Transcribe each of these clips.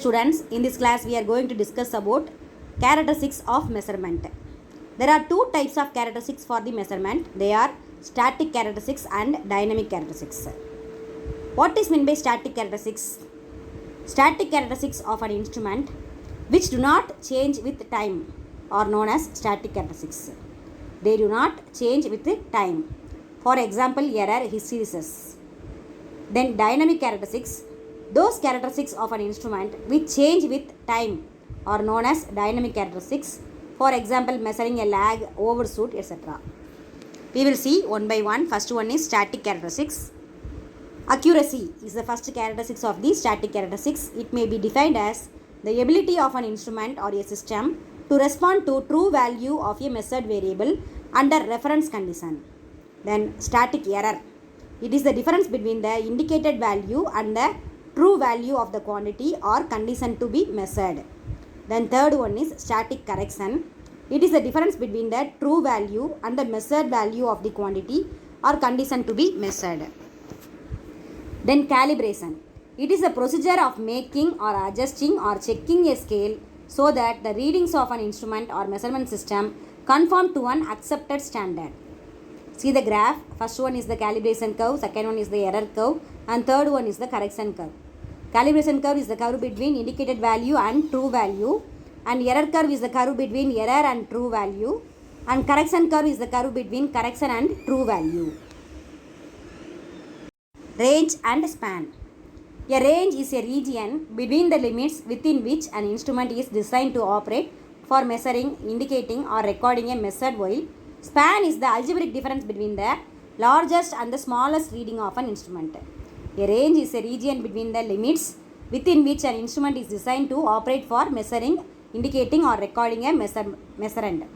students, in this class we are going to discuss about characteristics of measurement. There are two types of characteristics for the measurement. They are static characteristics and dynamic characteristics. What is meant by static characteristics? Static characteristics of an instrument which do not change with time are known as static characteristics. They do not change with time. For example, error, hysteresis. Then dynamic characteristics. Those characteristics of an instrument which change with time are known as dynamic characteristics. For example, measuring a lag, overshoot, etc. We will see one by one. First one is static characteristics. Accuracy is the first characteristics of the static characteristics. It may be defined as the ability of an instrument or a system to respond to true value of a measured variable under reference condition. Then static error. It is the difference between the indicated value and the true value of the quantity or condition to be measured. Then third one is static correction. It is the difference between the true value and the measured value of the quantity or condition to be measured. Then calibration. It is a procedure of making or adjusting or checking a scale so that the readings of an instrument or measurement system conform to an accepted standard. See the graph. First one is the calibration curve, second one is the error curve, and third one is the correction curve. Calibration curve is the curve between indicated value and true value, and error curve is the curve between error and true value, and correction curve is the curve between correction and true value. Range and span. A range is a region between the limits within which an instrument is designed to operate for measuring, indicating or recording a measured, while span is the algebraic difference between the largest and the smallest reading of an instrument. A range is a region between the limits within which an instrument is designed to operate for measuring, indicating or recording a measurand,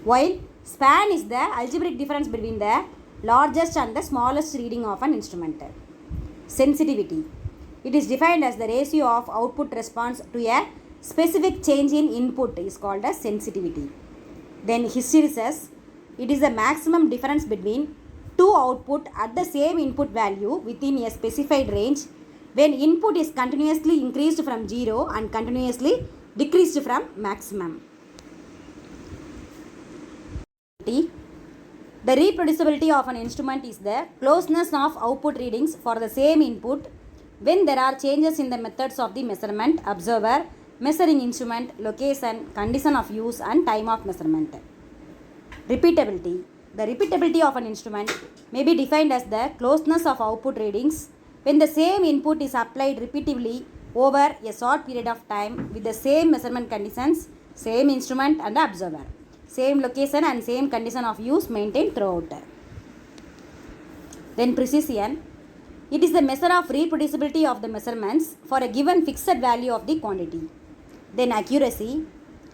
while span is the algebraic difference between the largest and the smallest reading of an instrument. Sensitivity. It is defined as the ratio of output response to a specific change in input is called as sensitivity. Then hysteresis. It is the maximum difference between two output at the same input value within a specified range when input is continuously increased from 0 and continuously decreased from maximum. The reproducibility of an instrument is the closeness of output readings for the same input when there are changes in the methods of the measurement, observer, measuring instrument, location, condition of use and time of measurement. Repeatability. The repeatability of an instrument may be defined as the closeness of output readings when the same input is applied repeatedly over a short period of time with the same measurement conditions, same instrument and observer, same location and same condition of use maintained throughout. Then precision. It is the measure of reproducibility of the measurements for a given fixed value of the quantity. Then accuracy.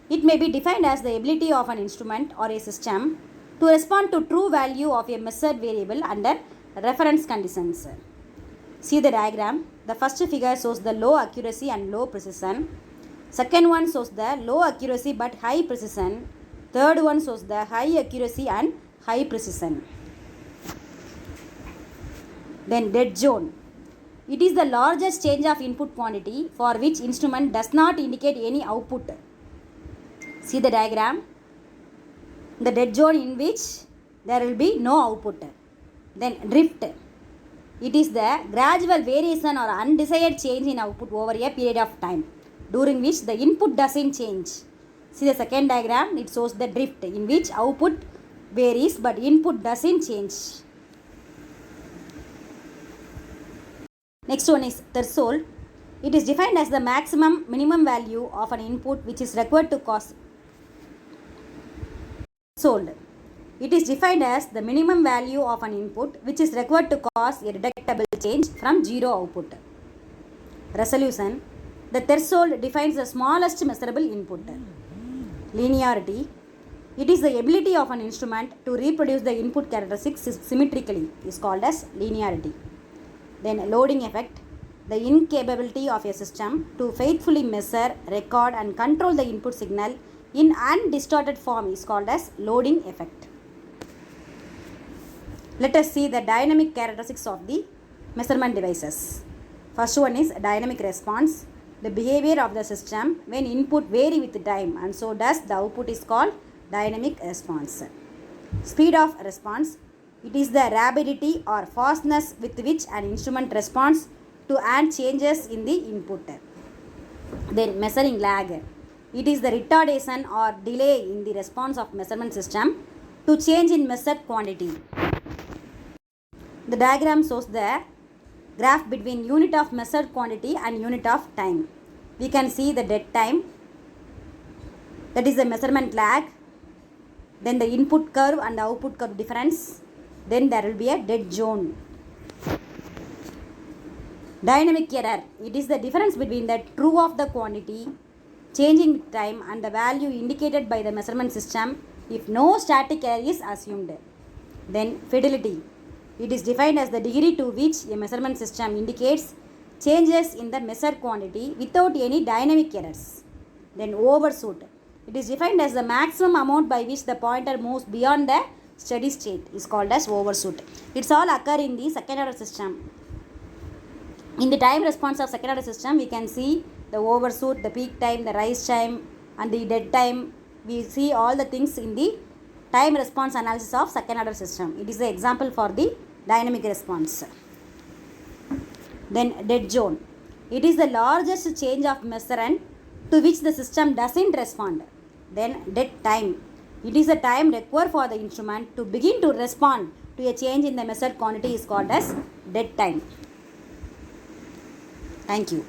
It may be defined as the ability of an instrument or a system to respond to true value of a measured variable under reference conditions. See the diagram. The first figure shows the low accuracy and low precision. Second one shows the low accuracy but high precision. Third one shows the high accuracy and high precision. Then dead zone. It is the largest change of input quantity for which instrument does not indicate any output. See the diagram. The dead zone in which there will be no output. Then drift. It is the gradual variation or undesired change in output over a period of time during which the input doesn't change. See the second diagram. It shows the drift in which output varies but input doesn't change. Next one is threshold. It is defined as the maximum minimum value of an input which is required to cause threshold. It is defined as the minimum value of an input which is required to cause a detectable change from 0 output. Resolution. The threshold defines the smallest measurable input. Linearity. It is the ability of an instrument to reproduce the input characteristics symmetrically is called as linearity. Then loading effect. The incapability of a system to faithfully measure, record and control the input signal in undistorted form is called as loading effect. Let us see the dynamic characteristics of the measurement devices. First one is dynamic response. the behavior of the system when input vary with time, and so does the output is called dynamic response. Speed of response, it is the rapidity or fastness with which an instrument responds to and changes in the input. Then measuring lag, it is the retardation or delay in the response of measurement system to change in measured quantity. The diagram shows the graph between unit of measured quantity and unit of time. We can see the dead time, that is the measurement lag, then the input curve and the output curve difference, then there will be a dead zone. Dynamic error, it is the difference between the true of the quantity changing with time and the value indicated by the measurement system if no static error is assumed. Then fidelity, it is defined as the degree to which a measurement system indicates changes in the measured quantity without any dynamic errors. Then overshoot, it is defined as the maximum amount by which the pointer moves beyond the steady state is called as overshoot. It's all occur in the second order system. In the time response of second order system, we can see the overshoot, the peak time, the rise time and the dead time. We see all the things in the time response analysis of second order system. It is the example for the dynamic response. Then dead zone, it is the largest change of measurement to which the system doesn't respond. Then dead time, it is the time required for the instrument to begin to respond to a change in the measured quantity is called as dead time. Thank you.